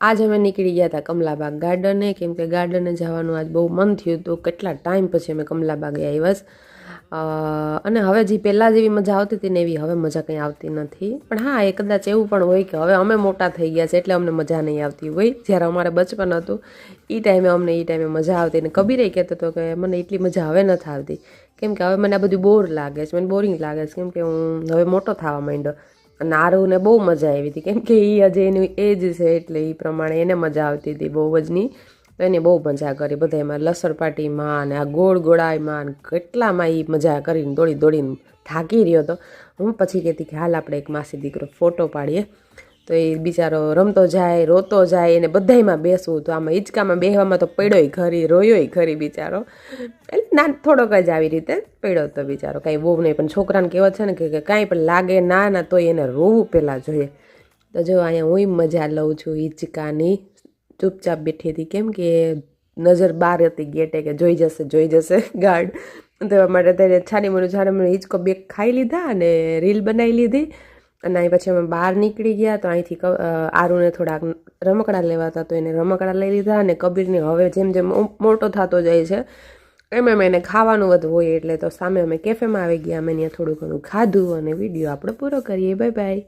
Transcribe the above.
આજ અમે નીકળી ગયા હતા કમલાબાગ ગાર્ડને, કેમ કે ગાર્ડને જવાનું આજ બહુ મન થયું હતું. કેટલા ટાઈમ પછી અમે કમલાબાગે આવ્યા. અને હવે જે પહેલાં જેવી મજા આવતી હતી ને એવી હવે મજા કંઈ આવતી નથી. પણ હા, એ કદાચ એવું પણ હોય કે હવે અમે મોટા થઈ ગયા છે એટલે અમને મજા નહીં આવતી હોય. જ્યારે અમારે બચપન હતું એ ટાઈમે મજા આવતી. અને કબીરે કહેતો હતો કે મને એટલી મજા હવે નથી આવતી, કેમ કે હવે મને આ બધું બોર લાગે છે, મને બોરિંગ લાગે છે, કેમ કે હું હવે મોટો થવા માંડ્યો. અને આરુને બહુ મજા આવી હતી, કેમ કે એ હજી એની એજ છે એટલે એ પ્રમાણે એને મજા આવતી હતી બહુ જ ની. તો એને બહુ મજા કરી બધા એમાં, લસરપાટીમાં અને આ ગોળ ગોળાઈમાં કેટલામાં એ મજા કરીને દોડીને થાકી રહ્યો હતો. હું પછી કહેતી કે હાલ આપણે એક માસી દીકરો ફોટો પાડીએ. તો એ બિચારો રમતો જાય, રોતો જાય, એને બધાયમાં બેસવું તો આમાં હિંચકામાં બેસવામાં તો પડ્યોય ખરી, રોયોય ખરી બિચારો. એટલે ના થોડોક જ આવી રીતે પડ્યો તો બિચારો, કાંઈ બહુ નહીં. પણ છોકરાને કહેવત છે ને કે કાંઈ પણ લાગે ના તોય એને રોવું પહેલાં જોઈએ. તો જો અહીંયા હું મજા લઉં છું હિંચકાની, ચૂપચાપ બેઠી હતી, કેમ કે નજર બહાર હતી ગેટે કે જોઈ જશે ગાર્ડ. તો એવા માટે ત્યારે છાની મને હિંચકો બે ખાઈ લીધા અને રીલ બનાવી લીધી. અને અહીં પછી અમે બહાર નીકળી ગયા. તો અહીંથી આરુને થોડાક રમકડા લેવા હતા તો એને રમકડા લઈ લીધા. અને કબીરને હવે જેમ જેમ મોટો થતો જાય છે એમ એને ખાવાનું વધુ હોય એટલે તો સામે અમે કેફેમાં આવી ગયા. અમે ત્યાં થોડું ઘણું ખાધું અને વિડીયો આપણો પૂરો કરીએ. Bye bye.